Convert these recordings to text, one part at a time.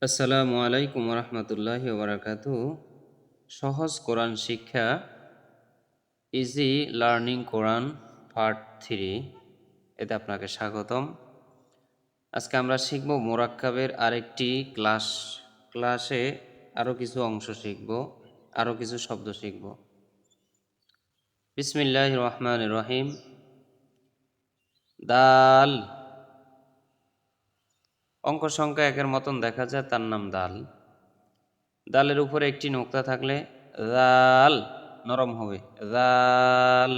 আসসালামু আলাইকুম রহমতুল্লাহি ওবরাকাতুহু। সহজ কোরআন শিক্ষা, ইজি লার্নিং কোরআন পার্ট 3, এতে আপনাকে স্বাগতম। আজকে আমরা শিখব মোরাক্কাবের আরেকটি ক্লাসে আরও কিছু অংশ শিখব, আরও কিছু শব্দ শিখব। বিসমিল্লাহির রহমানির রহিম। দাল, অঙ্ক সংখ্যা একের মতন দেখা যায়, তার নাম দাল। দালের উপরে একটি নোক্তা থাকলে দাল নরম হবে। দাল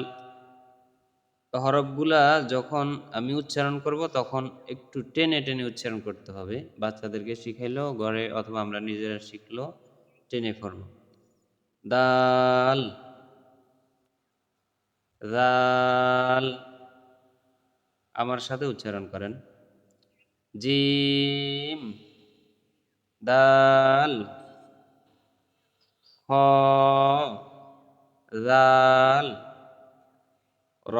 হরফগুলা যখন আমি উচ্চারণ করব তখন একটু টেনে টেনে উচ্চারণ করতে হবে। বাচ্চাদেরকে শিখাইলো ঘরে অথবা আমরা নিজেরা শিখলো, টেনে পড়ব। দাল দাল, আমার সাথে উচ্চারণ করেন। জিম দাল, খ দাল, র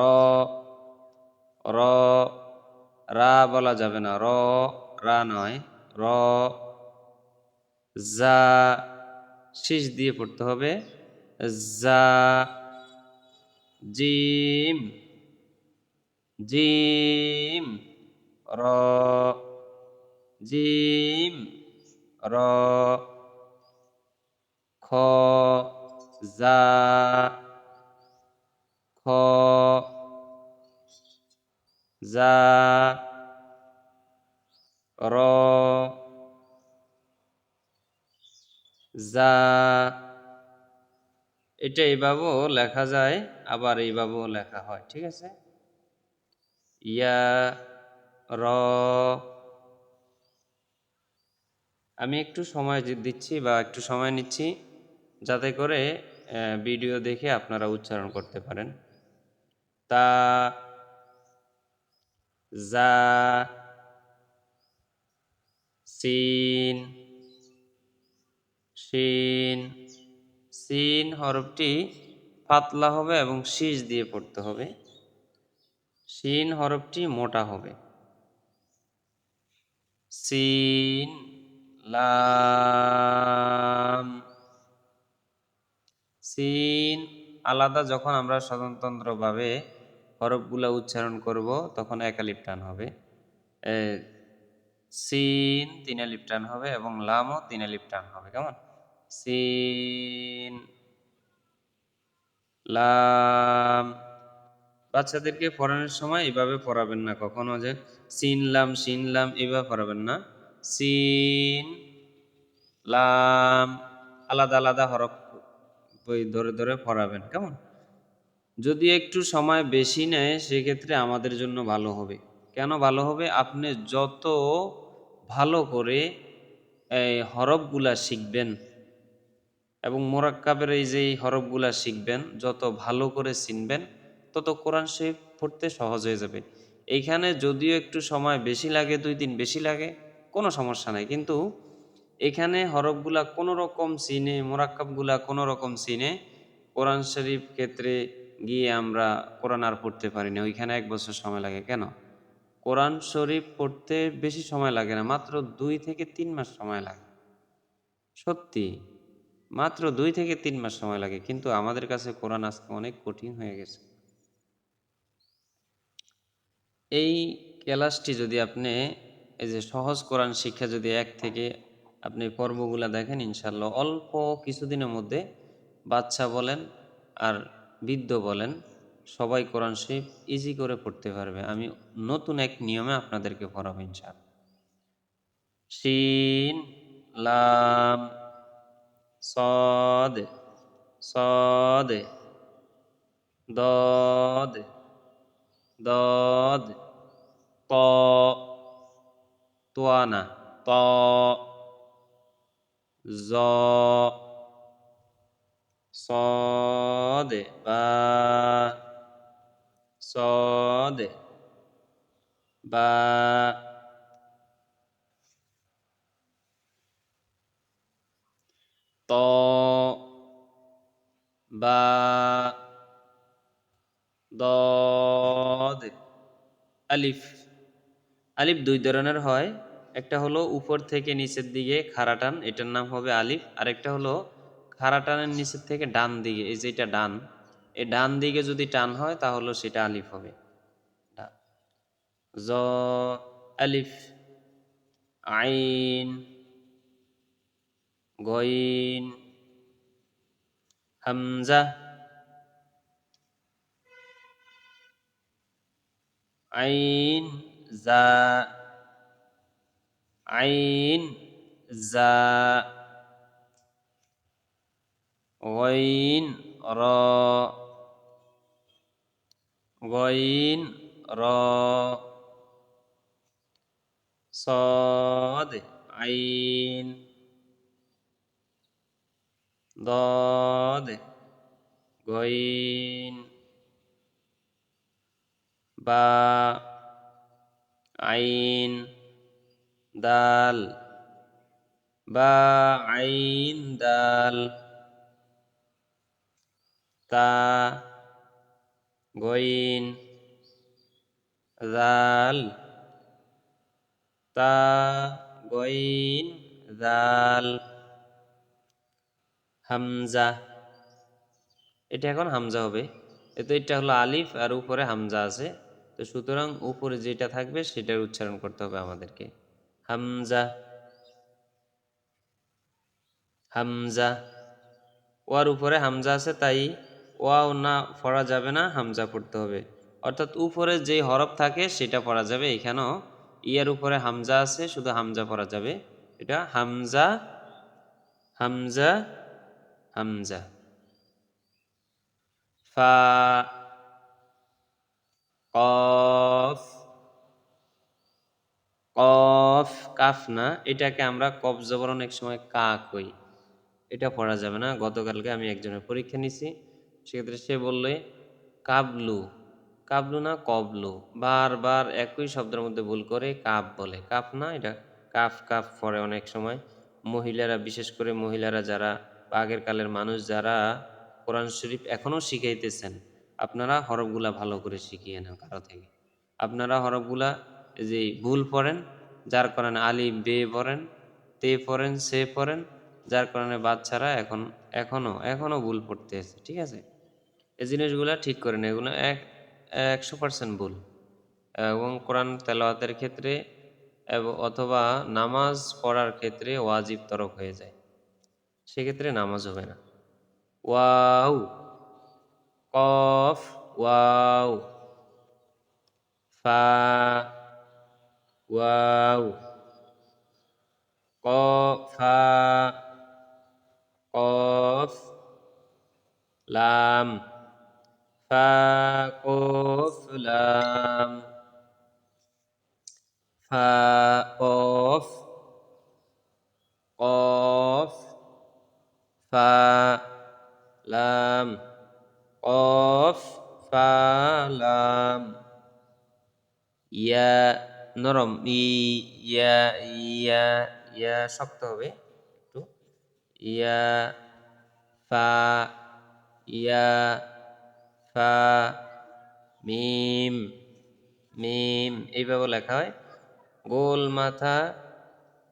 র রা বলা যাবে না, রা নয়, র। জা, শীষ দিয়ে পড়তে হবে, জা। জিম জিম, র জিম, র। খ জা, খ জা, র জা। এটা এইভাবেও লেখা যায়, আবার এইভাবেও লেখা হয়, ঠিক আছে। ইয়া, র। আমি একটু সময় দিচ্ছি বা একটু সময় নিচ্ছি যাতে করে ভিডিও দেখে আপনারা উচ্চারণ করতে পারেন। তা, জা, সিন, শিন। সিন হরফটি পাতলা হবে এবং শীষ দিয়ে পড়তে হবে। শিন হরফটি মোটা হবে। সিন, লাম। সিন আলাদা, যখন আমরা স্বতন্ত্রভাবে হরফগুলা উচ্চারণ করব তখন এক আলিফ টান হবে। সিন 3 আলিফ টান হবে এবং লামও 3 আলিফ টান হবে। কেমন? সিন, লাম। বাচ্চাদেরকে পড়ানোর সময় এভাবে পড়াবেন না কখনো, যে সিন লাম এভাবে পড়াবেন না। সিন, লাম, আলাদা আলাদা হরফ ধরে ধরে পড়াবেন। কেমন? যদি একটু সময় বেশি নেয় সেক্ষেত্রে আমাদের জন্য ভালো হবে। কেন ভালো হবে? আপনি যত ভালো করে এই হরফগুলা শিখবেন এবং মোরাক্কাবের এই যে হরফগুলা শিখবেন, যত ভালো করে চিনবেন তত কোরআন শরীফ পড়তে সহজ হয়ে যাবে। এইখানে যদিও একটু সময় বেশি লাগে, 2 দিন বেশি লাগে, কোনো সমস্যা নাই, কিন্তু এখানে হরফগুলা কোনো রকম চিনে, মোরাক্কাবগুলা কোনো রকম চিনে কোরআন শরীফ ক্ষেত্রে গিয়ে আমরা কোরআন আর পড়তে পারি না। ওইখানে 1 বছর সময় লাগে। কেন? কোরআন শরীফ পড়তে বেশি সময় লাগে না, মাত্র 2 থেকে 3 মাস সময় লাগে। সত্যি, মাত্র 2 থেকে 3 মাস সময় লাগে, কিন্তু আমাদের কাছে কোরআন আজকে অনেক কঠিন হয়ে গেছে। এই ক্লাসটি যদি আপনি, এই যে সহজ কোরআন শিক্ষা, যদি 1 থেকে আপনি পর্বগুলা দেখেন, ইনশাল্লাহ অল্প কিছুদিনের মধ্যে বাচ্চা বলেন আর বৃদ্ধ বলেন সবাই কোরআন শরীফ ইজি করে পড়তে পারবে। আমি নতুন এক নিয়মে আপনাদেরকে পড়াবো ইনশাআল্লাহ। শিন, লাম, صاد صاد ضاد ضاد ط তোয়ানা ط জ صاد বা صاد বা ত বা দদ আলিফ। আলিফ 2 ধরনের হয়, একটা হলো উপর থেকে নিচের দিকে খাড়া টান, এটার নাম হবে আলিফ। আরেকটা হলো খাড়া টানের নিচের থেকে ডান দিকে, এই যেটা ডান, এই ডান দিকে যদি টান হয় তাহলে সেটা আলিফ হবে। জ আলিফ, আইন, গইন, হামজা, আইন, জা, আইন, জা, গইন, র, গইন, র, صاد عين ضاد غين با عين دال با عين دال تا غين ذال তা গইন জাল, হামজা। এটা এখন হামজা হবে। তো এটা হলো আলিফ আর উপরে হামজা আছে, তো সুতরাং উপরে যেটা থাকবে সেটার উচ্চারণ করতে হবে আমাদেরকে। হামজা, হামজা। ওয়ার উপরে হামজা আছে তাই ওয়াও না পড়া যাবে না, হামজা পড়তে হবে। অর্থাৎ উপরে যে হরফ থাকে সেটা পড়া যাবে। এখানেও ইয়ার উপরে হামজা আছে, শুধু হামজা পড়া যাবে। এটা হামজা, হামজা, হামজা। ফা, কফ, কফ, কাফ না, এটাকে আমরা কফ জবর অনেক সময় কা কই, এটা পড়া যাবে না। গতকালকে আমি একজনের পরীক্ষা নিছি, সেক্ষেত্রে সে বললে কাবলু, কাবলু না কবলু, বারবার একই শব্দের মধ্যে ভুল করে কাপ বলে, কাপ না, এটা কাফ কাফ পড়ে অনেক সময়। মহিলারা, বিশেষ করে মহিলারা যারা বা আগের কালের মানুষ যারা কোরআন শরীফ এখনও শিখাইতেছেন, আপনারা হরফগুলা ভালো করে শিখিয়ে নেন কারো থেকে। আপনারা হরফগুলা যে ভুল পড়েন, যার কারণে আলিফ বে পড়েন, তে পড়েন, সে পড়েন, যার কারণে বাচ্চারা এখনো ভুল পড়তে আছে। ঠিক আছে, এই জিনিসগুলা ঠিক করেন, এগুলো 100% ভুল। এবং কোরআন তেলাওয়াতের ক্ষেত্রে অথবা নামাজ পড়ার ক্ষেত্রে ওয়াজিব তরক হয়ে যায়, সেক্ষেত্রে নামাজ হবে না। ওয়াও, কফ, ওয়াও, ফা, ওয়াও, ফা, কফ, লাম, ফা, কফ, লাম, ফা, কফ, কফ, ফা, লাম, কফ, ফা, লাম, ইয়া নরম, ইয়া, ইয়া, ইয়া শক্ত হবে একটু, ইয়া, ফা, ইয়া, ফা, মিম, মিম, এইভাবে লেখা হয়। গোল মাথা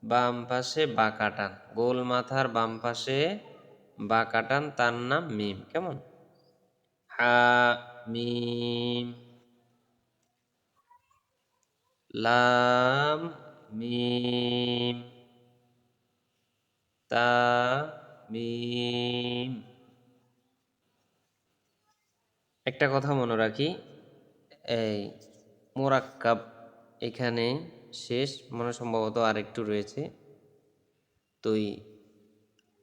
বাম পাশে বাঁকা টান, গোল মাথার বাম পাশে বাঁকা টান, তার নাম মিম। কেমন? হা, মিম, লাম, মিম, তা, মিম। একটা কথা মনে রাখি, এই মোরাক্কাব এখানে শেষ, মনে সম্ভবত আরেকটু রয়েছে। তো এই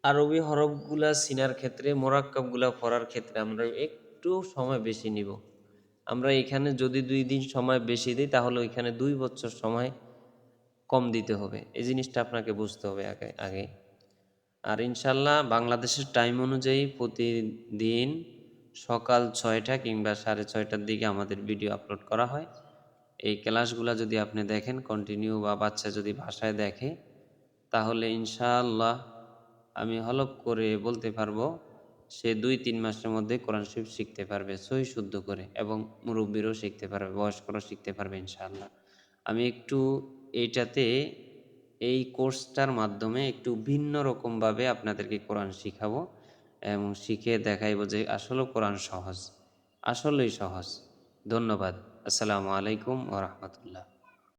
আরবি হরফগুলা চিনার ক্ষেত্রে, মোরাক্কাবগুলা পড়ার ক্ষেত্রে আমরা একটু সময় বেশি নিব। আমরা এখানে যদি 2 দিন সময় বেশি দিই, তাহলে ওইখানে 2 বছর সময় কম দিতে হবে। এই জিনিসটা আপনাকে বুঝতে হবে আগে আগে। আর ইনশাল্লাহ বাংলাদেশের টাইম অনুযায়ী প্রতিদিন সকাল 6টা কিংবা 6:30টার দিকে আমাদের ভিডিও আপলোড করা হয়। এই ক্লাসগুলা যদি আপনি দেখেন কন্টিনিউ, বা বাচ্চা যদি ভাষায় দেখে, তাহলে ইনশাআল্লাহ আমি হলফ করে বলতে পারবো সে 2-3 মাসের মধ্যে কোরআন শরীফ শিখতে পারবে সহি শুদ্ধ করে, এবং মুরব্বীরও শিখতে পারবে, বয়স্করাও শিখতে পারবে ইনশাআল্লাহ। আমি একটু এইটাতে এই কোর্সটার মাধ্যমে একটু ভিন্ন রকমভাবে আপনাদেরকে কোরআন শিখাবো এবং শিখে দেখাইবো যে আসলে কোরআন সহজ, আসলেই সহজ। ধন্যবাদ। আসসালামু আলাইকুম ওয়া রাহমাতুল্লাহ।